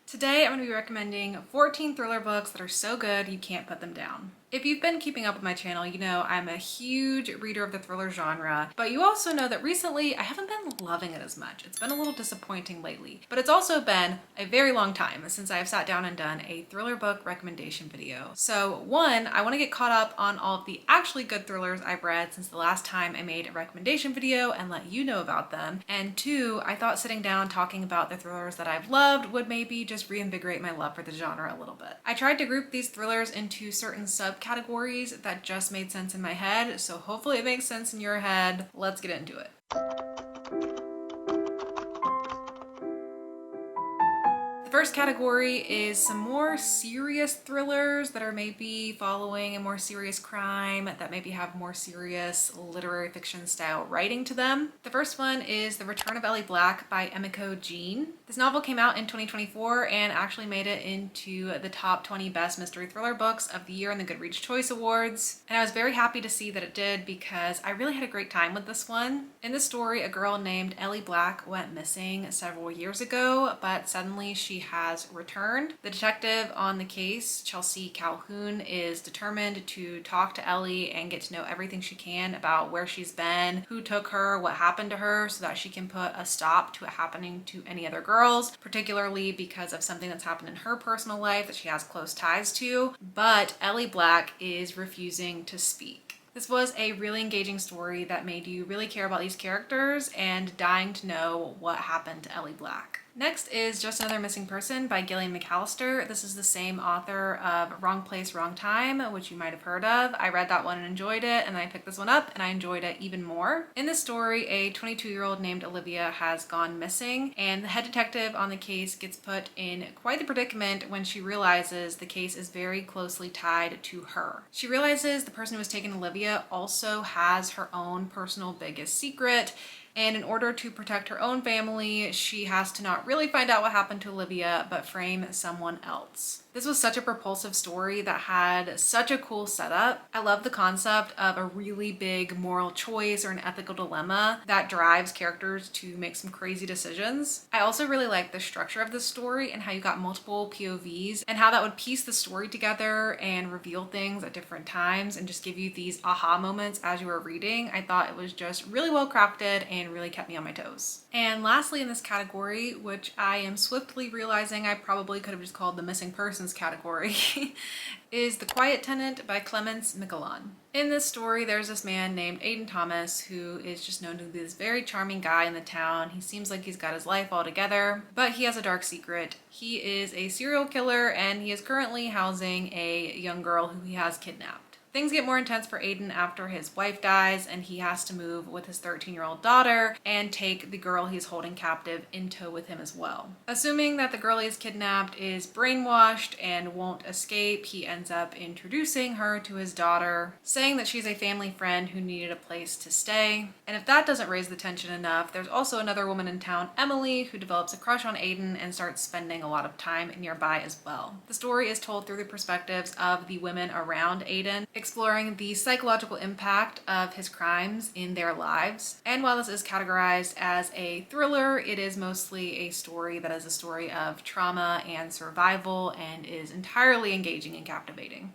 Today I'm going to be recommending 14 thriller books that are so good you can't put them down. If you've been keeping up with my channel, you know I'm a huge reader of the thriller genre, but you also know that recently I haven't been loving it as much. It's been a little disappointing lately, but it's also been a very long time since I've sat down and done a thriller book recommendation video. So one, I want to get caught up on all of the actually good thrillers I've read since the last time I made a recommendation video and let you know about them. And two, I thought sitting down talking about the thrillers that I've loved would maybe just reinvigorate my love for the genre a little bit. I tried to group these thrillers into certain subcategories that just made sense in my head, so hopefully it makes sense in your head. Let's get into it. The first category is some more serious thrillers that are maybe following a more serious crime, that maybe have more serious literary fiction style writing to them. The first one is The Return of Ellie Black by Emiko Jean. This novel came out in 2024 and actually made it into the top 20 best mystery thriller books of the year in the Goodreads Choice Awards. And I was very happy to see that it did because I really had a great time with this one. In this story, a girl named Ellie Black went missing several years ago, but suddenly she has returned. The detective on the case, Chelsea Calhoun, is determined to talk to Ellie and get to know everything she can about where she's been, who took her, what happened to her, so that she can put a stop to it happening to any other girls, particularly because of something that's happened in her personal life that she has close ties to. But Ellie Black is refusing to speak. This was a really engaging story that made you really care about these characters and dying to know what happened to Ellie Black. Next is Just Another Missing Person by Gillian McAllister. This is the same author of Wrong Place, Wrong Time, which you might have heard of. I read that one and enjoyed it, and then I picked this one up and I enjoyed it even more. In this story, a 22-year-old named Olivia has gone missing, and the head detective on the case gets put in quite the predicament when she realizes the case is very closely tied to her. She realizes the person who has taken Olivia also has her own personal biggest secret, and in order to protect her own family, she has to not really find out what happened to Olivia, but frame someone else. This was such a propulsive story that had such a cool setup. I love the concept of a really big moral choice or an ethical dilemma that drives characters to make some crazy decisions. I also really like the structure of the story and how you got multiple POVs and how that would piece the story together and reveal things at different times and just give you these aha moments as you were reading. I thought it was just really well crafted and really kept me on my toes. And lastly in this category, which I am swiftly realizing I probably could have just called the missing persons category, is The Quiet Tenant by Clemence Michelon. In this story, there's this man named Aiden Thomas who is just known to be this very charming guy in the town. He seems like he's got his life all together, but he has a dark secret. He is a serial killer and he is currently housing a young girl who he has kidnapped. Things get more intense for Aiden after his wife dies and he has to move with his 13-year-old daughter and take the girl he's holding captive in tow with him as well. Assuming that the girl he's kidnapped is brainwashed and won't escape, he ends up introducing her to his daughter, saying that she's a family friend who needed a place to stay. And if that doesn't raise the tension enough, there's also another woman in town, Emily, who develops a crush on Aiden and starts spending a lot of time nearby as well. The story is told through the perspectives of the women around Aiden, exploring the psychological impact of his crimes in their lives. And while this is categorized as a thriller, it is mostly a story that is a story of trauma and survival and is entirely engaging and captivating.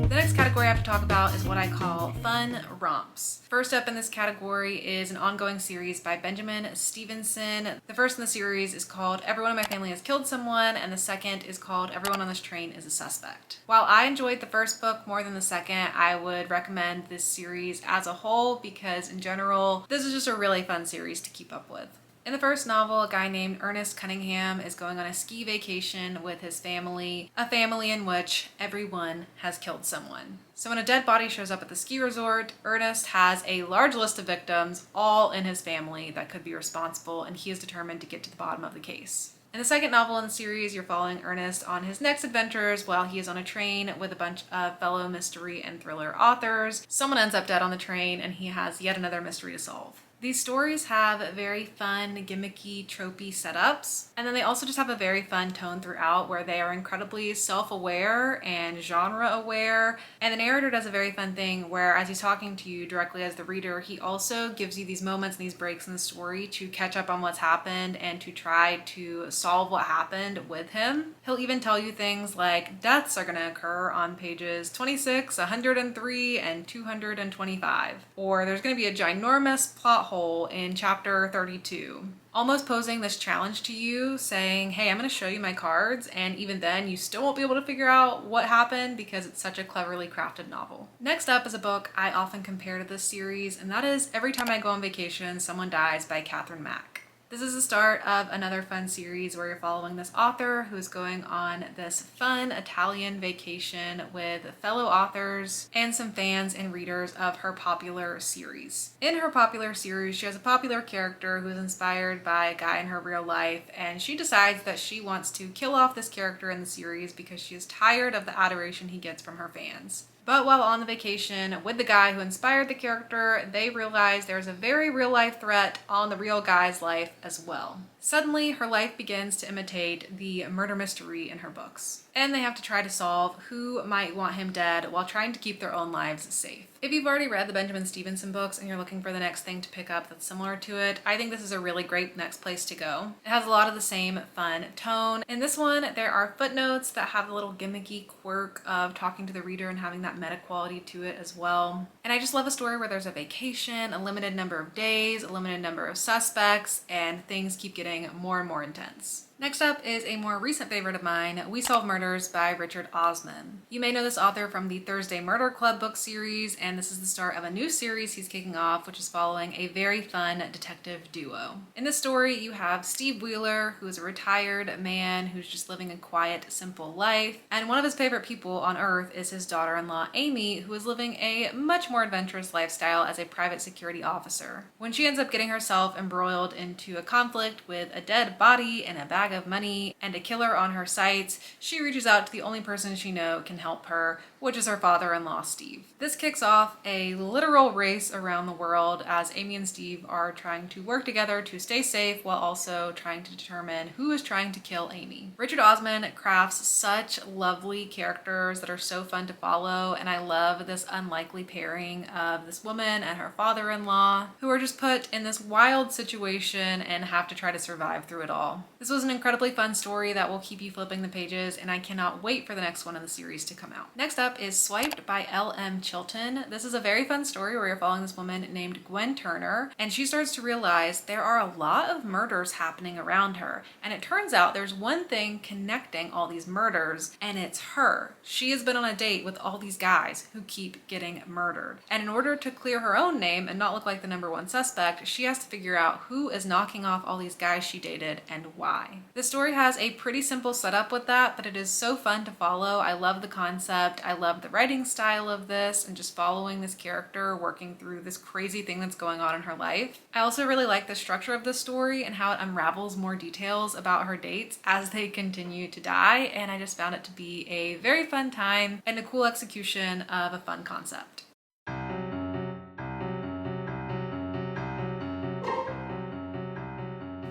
The next category I have to talk about is what I call fun romps. First up in this category is an ongoing series by Benjamin Stevenson. The first in the series is called Everyone in My Family Has Killed Someone, and the second is called Everyone on This Train is a Suspect. While I enjoyed the first book more than the second, I would recommend this series as a whole because in general, this is just a really fun series to keep up with. In the first novel, a guy named Ernest Cunningham is going on a ski vacation with his family, a family in which everyone has killed someone. So when a dead body shows up at the ski resort, Ernest has a large list of victims, all in his family, that could be responsible, and he is determined to get to the bottom of the case. In the second novel in the series, you're following Ernest on his next adventures while he is on a train with a bunch of fellow mystery and thriller authors. Someone ends up dead on the train and he has yet another mystery to solve. These stories have very fun, gimmicky, tropey setups, and then they also just have a very fun tone throughout where they are incredibly self-aware and genre-aware, and the narrator does a very fun thing where as he's talking to you directly as the reader, he also gives you these moments and these breaks in the story to catch up on what's happened and to try to solve what happened with him. He'll even tell you things like deaths are going to occur on pages 26, 103, and 225, or there's going to be a ginormous plot hole in chapter 32. Almost posing this challenge to you, saying, hey, I'm going to show you my cards, and even then you still won't be able to figure out what happened because it's such a cleverly crafted novel. Next up is a book I often compare to this series, and that is Every Time I Go on Vacation, Someone Dies by Catherine Mack. This is the start of another fun series where you're following this author who's going on this fun Italian vacation with fellow authors and some fans and readers of her popular series. In her popular series, she has a popular character who's inspired by a guy in her real life, and she decides that she wants to kill off this character in the series because she is tired of the adoration he gets from her fans. But while on the vacation with the guy who inspired the character, they realize there's a very real-life threat on the real guy's life as well. Suddenly, her life begins to imitate the murder mystery in her books, and they have to try to solve who might want him dead while trying to keep their own lives safe. If you've already read the Benjamin Stevenson books and you're looking for the next thing to pick up that's similar to it, I think this is a really great next place to go. It has a lot of the same fun tone. In this one, there are footnotes that have a little gimmicky quirk of talking to the reader and having that meta quality to it as well. And I just love a story where there's a vacation, a limited number of days, a limited number of suspects, and things keep getting more and more intense. Next up is a more recent favorite of mine, We Solve Murders by Richard Osman. You may know this author from the Thursday Murder Club book series, and this is the start of a new series he's kicking off, which is following a very fun detective duo. In this story, you have Steve Wheeler, who is a retired man who's just living a quiet, simple life, and one of his favorite people on earth is his daughter-in-law, Amy, who is living a much more adventurous lifestyle as a private security officer. When she ends up getting herself embroiled into a conflict with a dead body and a bag of money and a killer on her sights, she reaches out to the only person she knows can help her, which is her father-in-law, Steve. This kicks off a literal race around the world as Amy and Steve are trying to work together to stay safe while also trying to determine who is trying to kill Amy. Richard Osman crafts such lovely characters that are so fun to follow, and I love this unlikely pairing of this woman and her father-in-law who are just put in this wild situation and have to try to survive through it all. This was an incredibly fun story that will keep you flipping the pages, and I cannot wait for the next one in the series to come out. Next up is Swiped by L.M. Chilton. This is a very fun story where you're following this woman named Gwen Turner, and she starts to realize there are a lot of murders happening around her, and it turns out there's one thing connecting all these murders, and it's her. She has been on a date with all these guys who keep getting murdered, and in order to clear her own name and not look like the number one suspect, she has to figure out who is knocking off all these guys she dated and why. The story has a pretty simple setup with that, but it is so fun to follow. I love the concept. I love the writing style of this and just following this character working through this crazy thing that's going on in her life. I also really like the structure of the story and how it unravels more details about her dates as they continue to die, and I just found it to be a very fun time and a cool execution of a fun concept.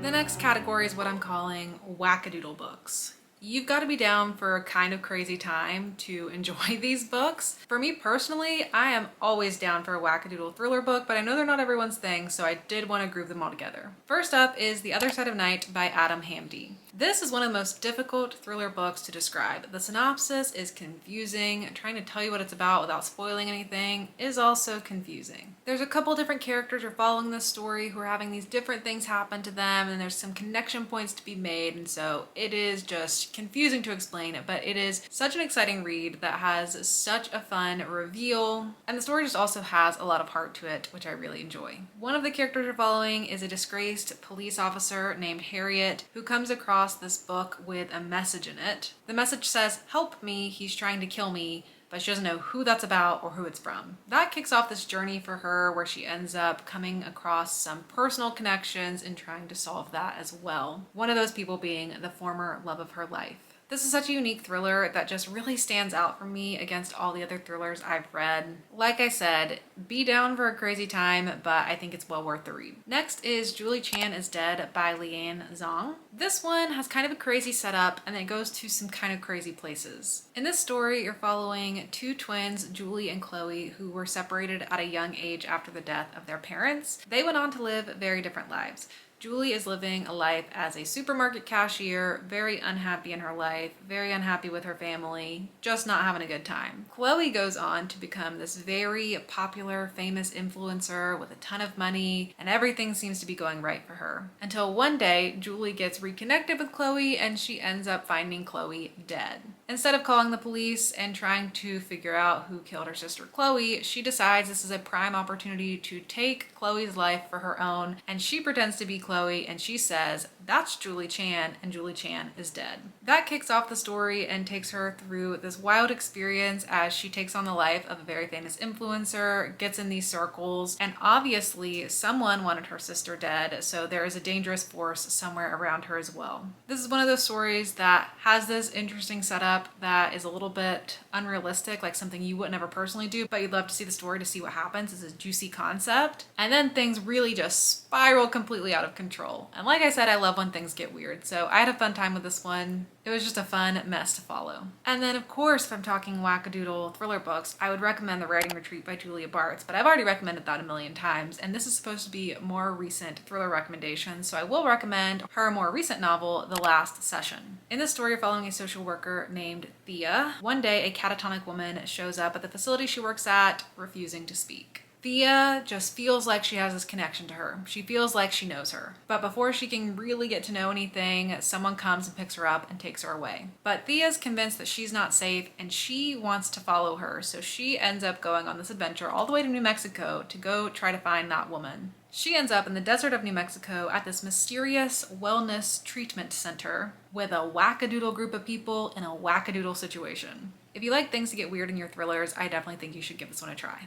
The next category is what I'm calling wackadoodle books. You've got to be down for a kind of crazy time to enjoy these books. For me personally, I am always down for a wackadoodle thriller book, but I know they're not everyone's thing, so I did want to group them all together. First up is The Other Side of Night by Adam Hamdy. This is one of the most difficult thriller books to describe. The synopsis is confusing, and trying to tell you what it's about without spoiling anything is also confusing. There's a couple different characters you're following this story who are having these different things happen to them, and there's some connection points to be made, and so it is just confusing to explain, but it is such an exciting read that has such a fun reveal, and the story just also has a lot of heart to it, which I really enjoy. One of the characters you're following is a disgraced police officer named Harriet who comes across this book with a message in it. The message says, "Help me, he's trying to kill me," but she doesn't know who that's about or who it's from. That kicks off this journey for her where she ends up coming across some personal connections and trying to solve that as well. One of those people being the former love of her life. This is such a unique thriller that just really stands out for me against all the other thrillers I've read. Like I said, be down for a crazy time, but I think it's well worth the read. Next is Julie Chan is Dead by Leanne Zhang. This one has kind of a crazy setup and it goes to some kind of crazy places. In this story, you're following two twins, Julie and Chloe, who were separated at a young age after the death of their parents. They went on to live very different lives. Julie is living a life as a supermarket cashier, very unhappy in her life, very unhappy with her family, just not having a good time. Chloe goes on to become this very popular, famous influencer with a ton of money, and everything seems to be going right for her. Until one day, Julie gets reconnected with Chloe and she ends up finding Chloe dead. Instead of calling the police and trying to figure out who killed her sister Chloe, she decides this is a prime opportunity to take Chloe's life for her own, and she pretends to be Chloe and she says, "That's Julie Chan," and Julie Chan is dead. That kicks off the story and takes her through this wild experience as she takes on the life of a very famous influencer, gets in these circles, and obviously someone wanted her sister dead, so there is a dangerous force somewhere around her as well. This is one of those stories that has this interesting setup that is a little bit unrealistic, like something you wouldn't ever personally do, but you'd love to see the story to see what happens. It's a juicy concept. And then things really just spiral completely out of control. And like I said, I love when things get weird. So I had a fun time with this one. It was just a fun mess to follow. And then of course, if I'm talking wackadoodle thriller books, I would recommend The Writing Retreat by Julia Bartz, but I've already recommended that a million times. And this is supposed to be more recent thriller recommendations. So I will recommend her more recent novel, The Last Session. In this story, you're following a social worker named Thea. One day, a catatonic woman shows up at the facility she works at, refusing to speak. Thea just feels like she has this connection to her. She feels like she knows her. But before she can really get to know anything, someone comes and picks her up and takes her away. But Thea's convinced that she's not safe and she wants to follow her. So she ends up going on this adventure all the way to New Mexico to go try to find that woman. She ends up in the desert of New Mexico at this mysterious wellness treatment center with a wackadoodle group of people in a wackadoodle situation. If you like things to get weird in your thrillers, I definitely think you should give this one a try.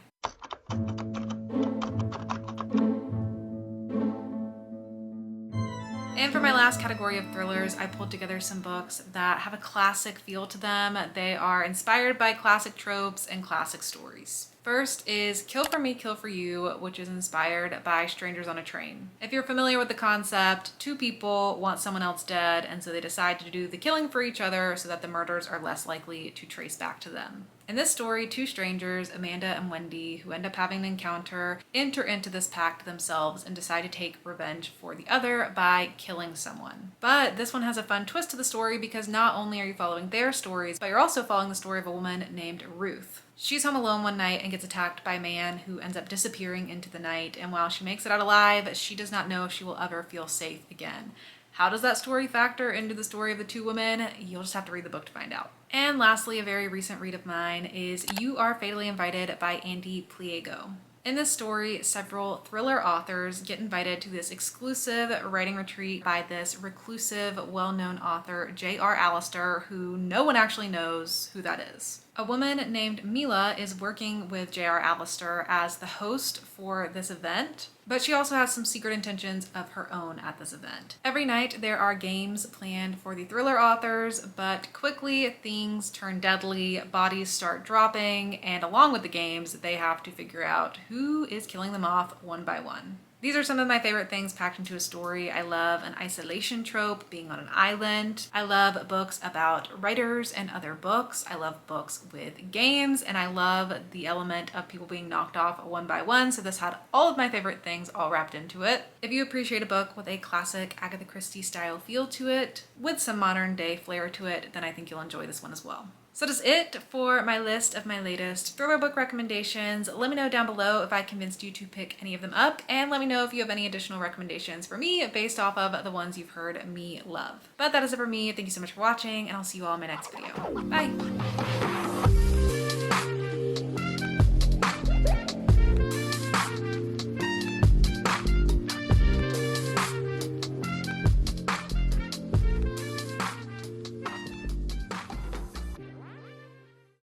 And for my last category of thrillers, I pulled together some books that have a classic feel to them. They are inspired by classic tropes and classic stories. First is Kill for Me, Kill for You, which is inspired by Strangers on a Train. If you're familiar with the concept, two people want someone else dead, and so they decide to do the killing for each other so that the murders are less likely to trace back to them. In this story, two strangers, Amanda and Wendy, who end up having an encounter, enter into this pact themselves and decide to take revenge for the other by killing someone. But this one has a fun twist to the story because not only are you following their stories, but you're also following the story of a woman named Ruth. She's home alone one night and gets attacked by a man who ends up disappearing into the night, and while she makes it out alive, she does not know if she will ever feel safe again. How does that story factor into the story of the two women? You'll just have to read the book to find out. And lastly, a very recent read of mine is You Are Fatally Invited by Andy Pliego. In this story, several thriller authors get invited to this exclusive writing retreat by this reclusive, well-known author, J.R. Allister, who no one actually knows who that is. A woman named Mila is working with J.R. Allister as the host for this event, but she also has some secret intentions of her own at this event. Every night there are games planned for the thriller authors, but quickly things turn deadly, bodies start dropping, and along with the games, they have to figure out who is killing them off one by one. These are some of my favorite things packed into a story. I love an isolation trope, being on an island. I love books about writers and other books. I love books with games, and I love the element of people being knocked off one by one. So this had all of my favorite things all wrapped into it. If you appreciate a book with a classic Agatha Christie style feel to it, with some modern day flair to it, then I think you'll enjoy this one as well. So that's it for my list of my latest thriller book recommendations. Let me know down below if I convinced you to pick any of them up, and let me know if you have any additional recommendations for me based off of the ones you've heard me love. But that is it for me. Thank you so much for watching, and I'll see you all in my next video. Bye!